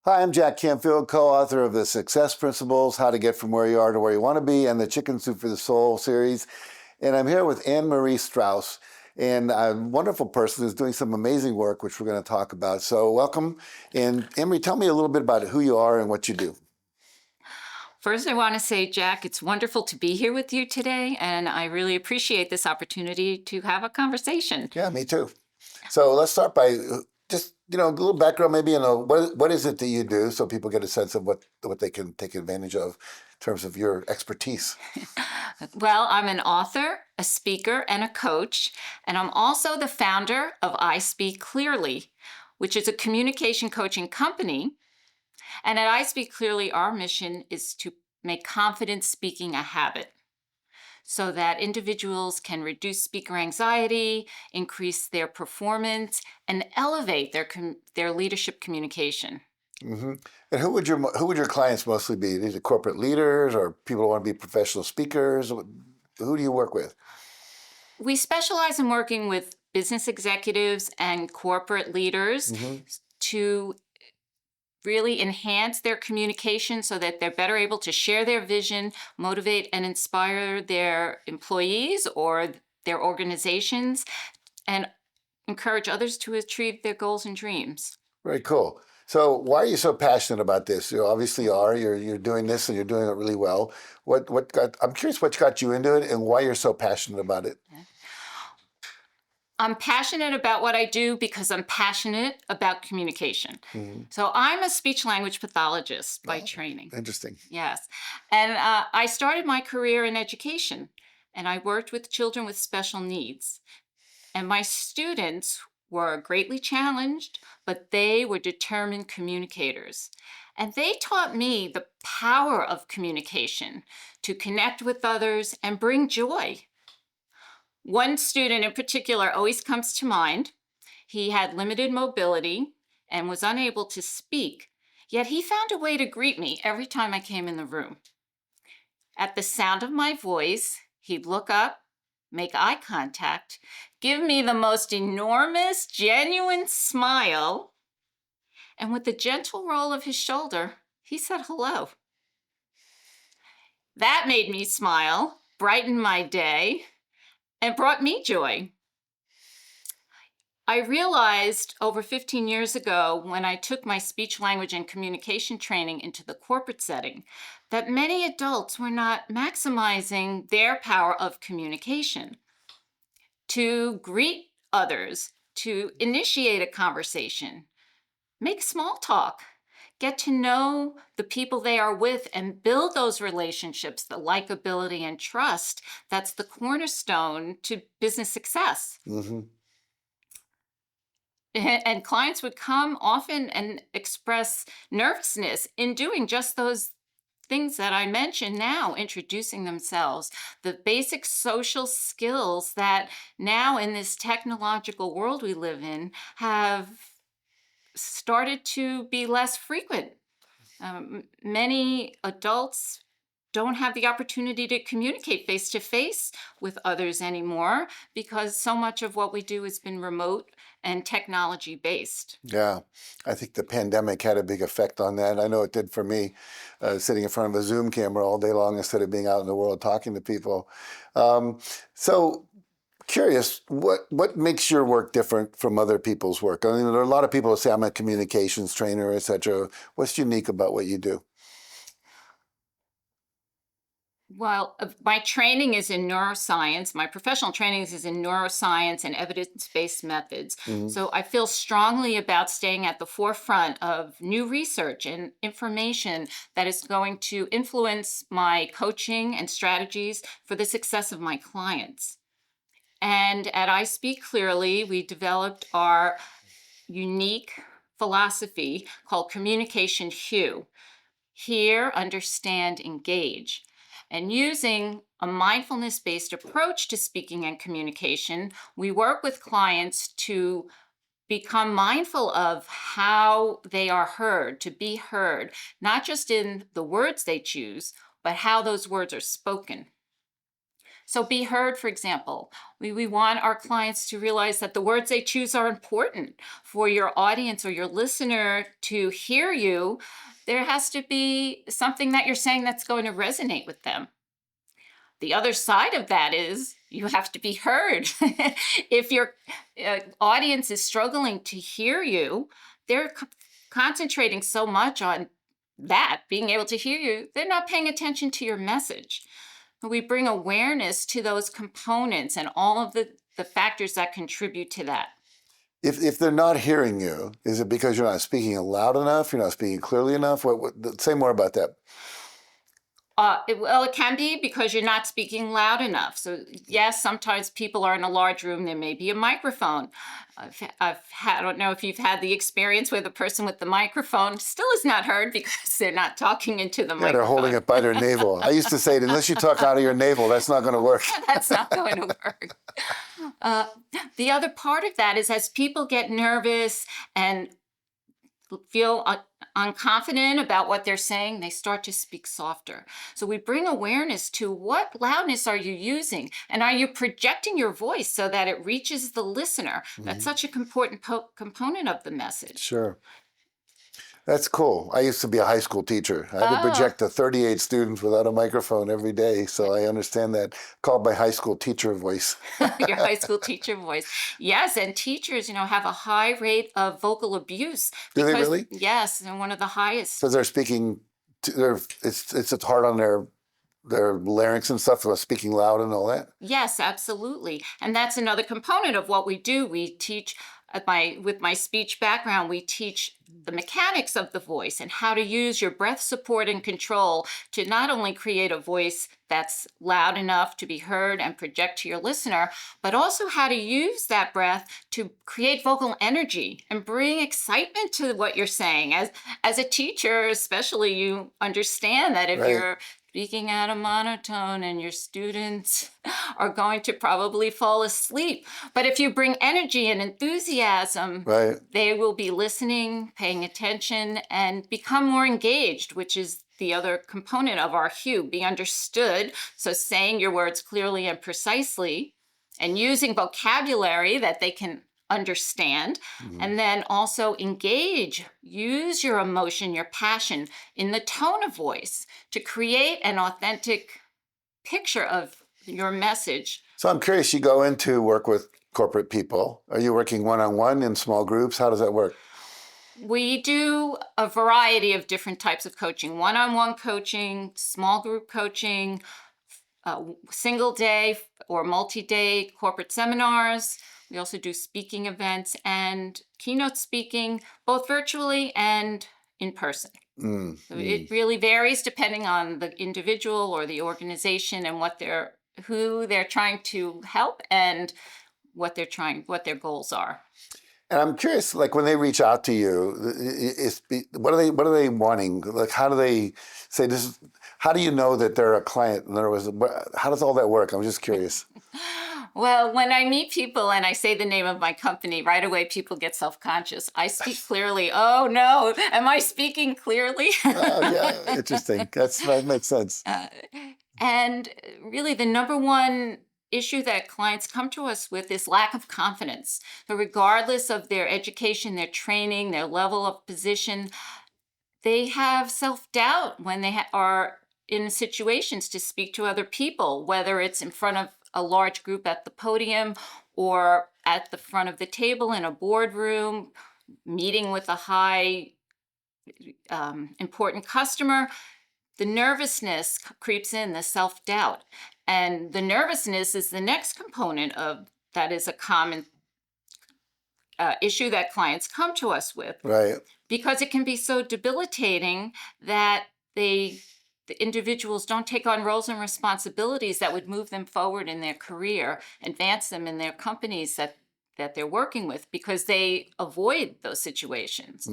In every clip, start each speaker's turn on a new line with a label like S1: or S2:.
S1: Hi, I'm Jack Canfield, co-author of the Success Principles, How to Get From Where You Are to Where You Want to Be, and the Chicken Soup for the Soul series. And I'm here with Marie Strauss, and a wonderful person who's doing some amazing work, which we're going to talk about. So welcome. And Marie, tell me a little bit about who you are and what you do.
S2: First, I want to say, Jack, it's wonderful to be here with you today, and I really appreciate this opportunity to have a conversation.
S1: Yeah, me too. So let's start by just, a little background, maybe, what is it that you do so people get a sense of what they can take advantage of in terms of your expertise.
S2: Well, I'm an author, a speaker, and a coach, and I'm also the founder of I Speak Clearly, which is a communication coaching company. And at I Speak Clearly, our mission is to make confident speaking a habit so that individuals can reduce speaker anxiety, increase their performance, and elevate their leadership communication.
S1: hmm And who would your clients mostly be? These are corporate leaders or people who want to be professional speakers? Who do you work with?
S2: We specialize in working with business executives and corporate leaders
S1: hmm
S2: to really enhance their communication so that they're better able to share their vision, motivate and inspire their employees or their organizations, and encourage others to achieve their goals and dreams.
S1: Very cool. So why are you so passionate about this? You obviously are. You're doing this and you're doing it really well. I'm curious what got you into it and why you're so passionate about it.
S2: I'm passionate about what I do because I'm passionate about communication.
S1: hmm
S2: So I'm a speech language pathologist by
S1: Oh,
S2: training.
S1: interesting.
S2: Yes. And I started my career in education, and I worked with children with special needs. And my students were greatly challenged, but they were determined communicators. And they taught me the power of communication to connect with others and bring joy. One student in particular always comes to mind. He had limited mobility and was unable to speak, yet he found a way to greet me every time I came in the room. At the sound of my voice, he'd look up, make eye contact, give me the most enormous, genuine smile, and with a gentle roll of his shoulder, he said hello. That made me smile, brightened my day, and brought me joy. I realized over 15 years ago when I took my speech language and communication training into the corporate setting that many adults were not maximizing their power of communication to greet others, to initiate a conversation, make small talk, get to know the people they are with and build those relationships, the likability and trust. That's the cornerstone to business success.
S1: hmm
S2: And clients would come often and express nervousness in doing just those things that I mentioned now, introducing themselves, the basic social skills that now in this technological world we live in have started to be less frequent. Many adults don't have the opportunity to communicate face to face with others anymore because so much of what we do has been remote and technology based.
S1: Yeah, I think the pandemic had a big effect on that. I know it did for me, sitting in front of a Zoom camera all day long instead of being out in the world talking to people. Um, so curious, what makes your work different from other people's work? I mean, there are a lot of people who say I'm a communications trainer, etc. What's unique about what you do?
S2: Well, my training is in neuroscience. My professional training is in neuroscience and evidence based methods.
S1: hmm
S2: So I feel strongly about staying at the forefront of new research and information that is going to influence my coaching and strategies for the success of my clients. And at I Speak Clearly, we developed our unique philosophy called Communication Hue. Hear, understand, engage. And using a mindfulness based approach to speaking and communication, we work with clients to become mindful of how they are heard, to be heard, not just in the words they choose, but how those words are spoken. So be heard, for example. We want our clients to realize that the words they choose are important for your audience or your listener to hear you. There has to be something that you're saying that's going to resonate with them. The other side of that is you have to be heard. If your audience is struggling to hear you, they're concentrating so much on that, being able to hear you, they're not paying attention to your message. We bring awareness to those components and all of the factors that contribute to that.
S1: If they're not hearing you, is it because you're not speaking loud enough? You're not speaking clearly enough? Say more about that.
S2: It can be because you're not speaking loud enough. So yes, sometimes people are in a large room. There may be a microphone. I don't know if you've had the experience where the person with the microphone still is not heard because they're not talking into the microphone.
S1: They're holding it by their navel. I used to say, unless you talk out of your navel, that's not going to work.
S2: That's not going to work. The other part of that is as people get nervous and feel unconfident about what they're saying, they start to speak softer. So we bring awareness to what loudness are you using, and are you projecting your voice so that it reaches the listener? That's such an important component of the message.
S1: Sure. That's cool. I used to be a high school teacher. I had to project to 38 students without a microphone every day, so I understand that. Called my high school teacher voice.
S2: Your high school teacher voice. Yes, and teachers, have a high rate of vocal abuse.
S1: Do they really?
S2: Yes, and one of the highest.
S1: Because they're speaking, it's hard on their larynx and stuff, for speaking loud and all that.
S2: Yes, absolutely. And that's another component of what we do. We teach with my speech background, we teach the mechanics of the voice and how to use your breath support and control to not only create a voice that's loud enough to be heard and project to your listener, but also how to use that breath to create vocal energy and bring excitement to what you're saying. As a teacher, especially, you understand that if you're speaking at a monotone and your students are going to probably fall asleep. But if you bring energy and enthusiasm, they will be listening, paying attention, and become more engaged, which is the other component of our cue, be understood. So saying your words clearly and precisely and using vocabulary that they can understand, and then also engage, use your emotion, your passion in the tone of voice to create an authentic picture of your message.
S1: So I'm curious, you go into work with corporate people. Are you working one-on-one in small groups? How does that work?
S2: We do a variety of different types of coaching: one-on-one coaching, small group coaching, single day or multi-day corporate seminars. We also do speaking events and keynote speaking, both virtually and in person. So it really varies depending on the individual or the organization and who they're trying to help and what their goals are.
S1: And I'm curious, like when they reach out to you, what are they wanting? Like, how do they say this? How do you know that they're a client? In other words, how does all that work? I'm just curious.
S2: Well, when I meet people and I say the name of my company, right away people get self-conscious. I speak clearly. Oh no, am I speaking clearly?
S1: Oh yeah, interesting. That makes sense.
S2: And really the number one issue that clients come to us with is lack of confidence. So regardless of their education, their training, their level of position, they have self-doubt when they are in situations to speak to other people, whether it's in front of a large group at the podium or at the front of the table in a boardroom, meeting with a high important customer. The nervousness creeps in, the self-doubt. And the nervousness is the next component of that is a common issue that clients come to us with.
S1: Right.
S2: Because it can be so debilitating that the individuals don't take on roles and responsibilities that would move them forward in their career, advance them in their companies that they're working with, because they avoid those situations.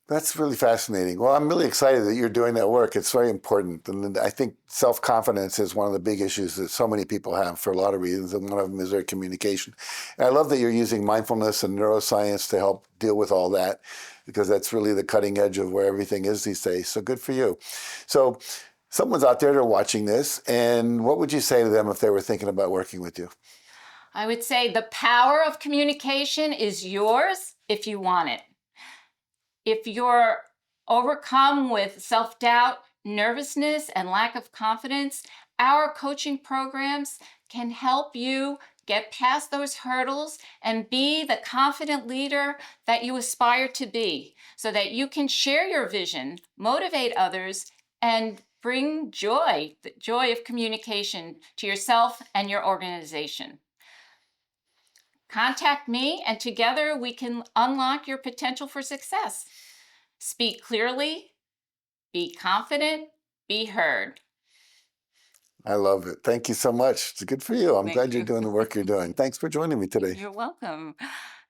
S1: That's really fascinating. Well, I'm really excited that you're doing that work. It's very important. And I think self-confidence is one of the big issues that so many people have for a lot of reasons, and one of them is their communication. And I love that you're using mindfulness and neuroscience to help deal with all that, because that's really the cutting edge of where everything is these days. So good for you. So Someone's out there, they're watching this, and what would you say to them if they were thinking about working with you?
S2: I would say the power of communication is yours if you want it. If you're overcome with self doubt, nervousness, and lack of confidence, our coaching programs can help you get past those hurdles and be the confident leader that you aspire to be so that you can share your vision, motivate others, and bring joy, the joy of communication to yourself and your organization. Contact me, and together we can unlock your potential for success. Speak clearly, be confident, be heard.
S1: I love it. Thank you so much. It's good for you. I'm
S2: Thank
S1: glad you're
S2: you.
S1: doing the work you're doing. Thanks for joining me today.
S2: You're welcome.